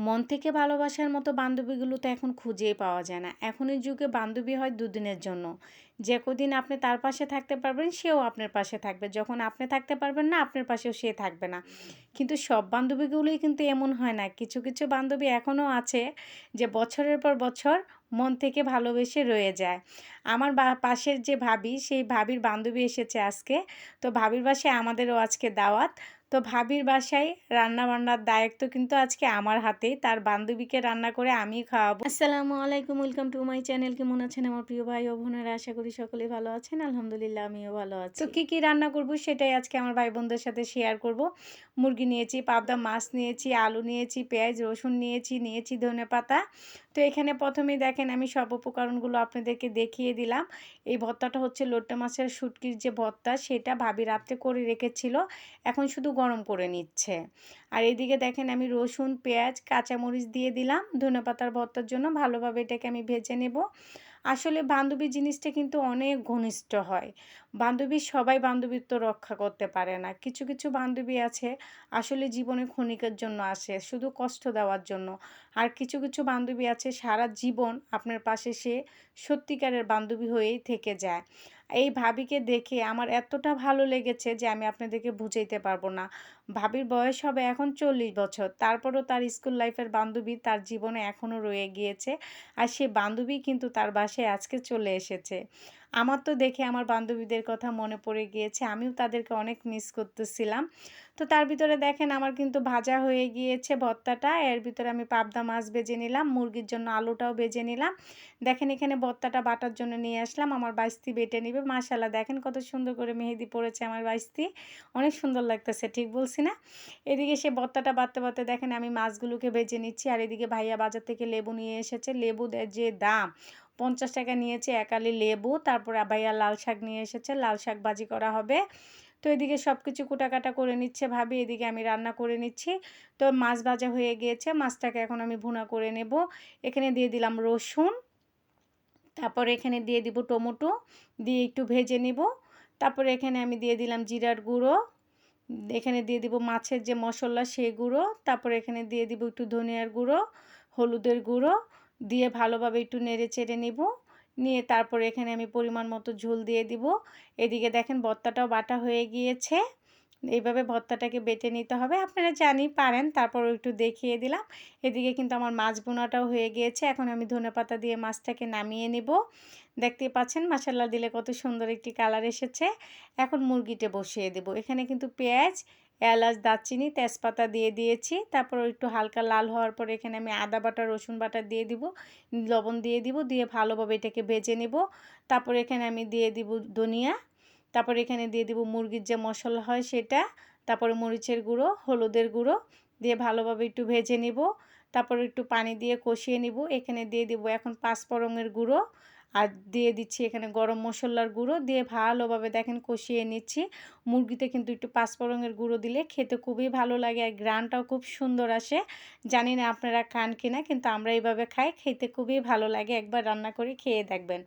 মন থেকে ভালোবাসার মতো বান্ধবীগুলো তো এখন খুঁজেই পাওয়া যায় না। এখনের যুগে বান্ধবী হয় দুদিনের জন্য। যে কদিন আপনি তার পাশে থাকতে পারবেন, সেও আপনার পাশে থাকবে। যখন আপনি থাকতে পারবেন না, আপনার পাশেও সে থাকবে না। কিন্তু সব বান্ধবীগুলোই কিন্তু এমন হয় না। কিছু, কিছু বান্ধবী এখনও আছে যে বছরের পর বছর মন থেকে ভালোবেসে রয়ে যায়। আমার পাশের যে ভাবি, সেই ভাবির বান্ধবী এসেছে আজকে। তো ভাবির বাসায় আমাদেরও আজকে দাওয়াত। তো ভাবির বাসায় রান্না-বান্নার দায়িত্ব কিন্তু আজকে আমার হাতেই। তার বান্ধবীকে রান্না করে আমিই খাওয়াবো। আসসালামু আলাইকুম, ওয়েলকাম টু মাই চ্যানেল। কেমন আছেন আমার প্রিয় ভাই ও বোনেরা? আশা করি সকলেই ভালো আছেন। আলহামদুলিল্লাহ আমিও ভালো আছি। তো কি রান্না করব সেটাই আজকে আমার ভাই বোনদের সাথে শেয়ার করব। মুরগি নিয়েছি, পাবদা মাছ নিয়েছি, আলু নিয়েছি, পেঁয়াজ, রসুন নিয়েছি ধনেপাতা। তো এখানে প্রথমেই দেখেন আমি সব উপকরণগুলো আপনাদেরকে দেখিয়ে দিলাম। এই ভর্তাটা হচ্ছে লোট্টা মাছের শুটকির যে ভর্তা, সেটা ভাবি রাত্রে করে রেখেছিল। এখন শুধু গরম করে নিচ্ছে। আর এদিকে দেখেন আমি রসুন, পেঁয়াজ, কাঁচামরিচ দিয়ে দিলাম ধনেপাতার ভর্তার জন্য। ভালোভাবে এটাকে আমি ভেজে নেব। আসলে বান্ধবী জিনিসটা কিন্তু অনেক ঘনিষ্ঠ হয়। সবাই বান্ধবীত্ব রক্ষা করতে পারে না। কিছু, কিছু বান্ধবী আছে আসলে জীবনে ক্ষণিকের জন্য আসে, শুধু কষ্ট দেওয়ার জন্য। আর কিছু, কিছু বান্ধবী আছে সারা জীবন আপনার পাশে সে সত্যিকারের বান্ধবী হয়েই থেকে যায়। এই ভাবিকে দেখে আমার এতটা ভালো লেগেছে যে আমি আপনাদেরকে বুঝাইতে পারবো না। ভাবির বয়স হবে এখন 40 বছর। তারপরও তার স্কুল লাইফের বান্ধবী তার জীবনে এখনও রয়ে গিয়েছে। আর সে বান্ধবী কিন্তু তার বাসায় আজকে চলে এসেছে। আমার তো দেখে আমার বান্ধবীদের কথা মনে পড়ে গিয়েছে। আমিও তাদেরকে অনেক মিস করতেছিলাম। তো তার ভিতরে দেখেন আমার কিন্তু ভাজা হয়ে গিয়েছে ভর্তাটা। এর ভিতরে আমি পাবদা মাছ ভেজে নিলাম, মুরগির জন্য আলুটাও ভেজে নিলাম। দেখেন এখানে ভর্তাটা বাটার জন্য নিয়ে আসলাম। আমার বাইস্তি বেটে নিবে। মাশাআল্লাহ দেখেন কত সুন্দর করে মেহেদি পড়েছে আমার বাইস্তি। অনেক সুন্দর লাগতেছে, ঠিক বলছি না? এদিকে সে ভর্তাটা বাটতে দেখেন আমি মাছগুলোকে ভেজে নিচ্ছি। আর এদিকে ভাইয়া বাজার থেকে লেবু নিয়ে এসেছে। যে দাম 50 টাকা নিয়েছে একালি লেবু। তারপরে ভাইয়া লাল শাক নিয়ে এসেছে। লাল শাক ভাজি করা হবে। তো এদিকে সব কিছু কুটাকাটা করে নিচ্ছে ভাবি। এদিকে আমি রান্না করে নিচ্ছি। তো মাছ ভাজা হয়ে গিয়েছে। মাছটাকে এখন আমি ভুনা করে নেব। এখানে দিয়ে দিলাম রসুন। তারপরে এখানে দিয়ে দিব টমেটো, দিয়ে একটু ভেজে নিব। তারপরে এখানে আমি দিয়ে দিলাম জিরার গুঁড়ো। এখানে দিয়ে দিব মাছের যে মশলা সেই গুঁড়ো। তারপরে এখানে দিয়ে দিব একটু ধনিয়ার গুঁড়ো, হলুদের গুঁড়ো দিয়ে ভালোভাবে একটু নেড়ে চেড়ে নিব। নিয়ে তারপরে এখানে আমি পরিমাণ মতো ঝোল দিয়ে দিব। এদিকে দেখেন ভর্তাটাও বাটা হয়ে গিয়েছে। এইভাবে ভর্তাটাকে বেটে নিতে হবে। আপনারা জানি পারেন, তারপরও একটু দেখিয়ে দিলাম। এদিকে কিন্তু আমার মাছ ভুনাটাও হয়ে গিয়েছে। এখন আমি ধনেপাতা দিয়ে মাছটাকে নামিয়ে নিব। দেখতেই পাচ্ছেন মাশাআল্লাহ দিলে কত সুন্দর একটি কালার এসেছে। এখন মুরগিটা বসিয়ে দেব। এখানে কিন্তু পেঁয়াজ, এলাচ, দারচিনি, তেজপাতা দিয়ে দিয়েছি। তারপর একটু হালকা লাল হওয়ার পরে এখানে আমি আদা বাটা, রসুন বাটা দিয়ে দিব, লবণ দিয়ে দিব, দিয়ে ভালোভাবে এটাকে ভেজে নেব। তারপর এখানে আমি দিয়ে দিব ধনিয়া। তারপর এখানে দিয়ে দিব মুরগির যে মশলা হয় সেটা। তারপরে মরিচের গুঁড়ো, হলুদের গুঁড়ো দিয়ে ভালোভাবে একটু ভেজে নিব। তারপর একটু পানি দিয়ে কষিয়ে নিব। এখানে দিয়ে দিব এখন পাঁচফোড়নের গুঁড়ো, আর দিয়ে দিচ্ছি এখানে গরম মশলার গুঁড়ো, দিয়ে ভালোভাবে দেখেন কষিয়ে নিচ্ছি। মুরগিতে কিন্তু একটু পাঁচফোড়নের গুঁড়ো দিলে খেতে খুবই ভালো লাগে, আর ঘ্রাণটাও খুব সুন্দর আসে। জানি না আপনারা খান কিনা, কিন্তু আমরা এইভাবে খাই, খেতে খুবই ভালো লাগে। একবার রান্না করে খেয়ে দেখবেন।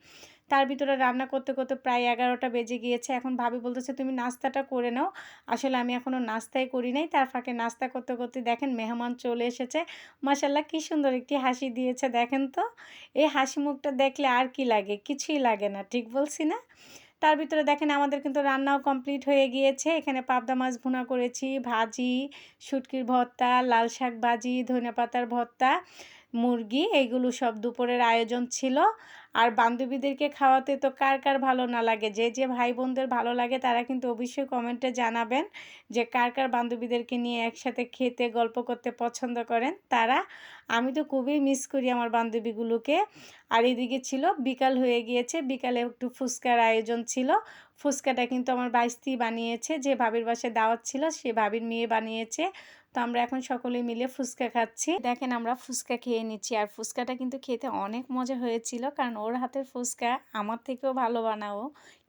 তার ভিতরে রান্না করতে করতে প্রায় 11টা বেজে গিয়েছে। এখন ভাবি বলতেছে তুমি নাস্তাটা করে নাও। আসলে আমি এখনও নাস্তাই করি নাই। তার ফাঁকে নাস্তা করতে করতে দেখেন মেহমান চলে এসেছে। মাশাআল্লাহ কি সুন্দর একটি হাসি দিয়েছে দেখেন তো। এই হাসি মুখটা দেখলে আর কি লাগে? কিছুই লাগে না, ঠিক বলছি না? তার ভিতরে দেখেন আমাদের কিন্তু রান্নাও কমপ্লিট হয়ে গিয়েছে। এখানে পাবদা মাছ ভুনা করেছি, ভাজি, শুটকির ভর্তা, লাল শাক ভাজি, ধনেপাতার ভর্তা, মুরগি, এইগুলো সব দুপুরের আয়োজন ছিল। আর বান্ধবীদেরকে খাওয়াতে তো কার কার ভালো না লাগে? যে যে ভাই বোনদের ভালো লাগে তারা কিন্তু অবশ্যই কমেন্টে জানাবেন যে কার কার বান্ধবীদেরকে নিয়ে একসাথে খেতে গল্প করতে পছন্দ করেন তারা। আমি তো খুবই মিস করি আমার বান্ধবীগুলোকে। আর এদিকে ছিল বিকাল হয়ে গিয়েছে। বিকালে একটু ফুচকার আয়োজন ছিল। ফুচকাটা কিন্তু আমার বাইস্তি বানিয়েছে। যে ভাবির বাসায় দাওয়াত ছিল সে ভাবির মেয়ে বানিয়েছে। তো আমরা এখন সকলে মিলে ফুচকা খাচ্ছি। দেখেন আমরা ফুচকা খেয়ে নিচ্ছি। আর ফুচকাটা কিন্তু খেতে অনেক মজা হয়েছিল, কারণ ওর হাতের ফুচকা আমার থেকেও ভালো বানাও।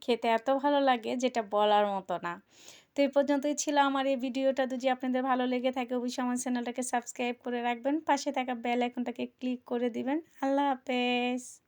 খেতে এত ভালো লাগে যেটা বলার মতো না। তো এই পর্যন্তই ছিল আমার এই ভিডিওটা। যদি আপনাদের ভালো লেগে থাকে অবশ্যই আমার চ্যানেলটাকে সাবস্ক্রাইব করে রাখবেন, পাশে থাকা বেল আইকনটাকে ক্লিক করে দিবেন। আল্লাহ হাফেজ।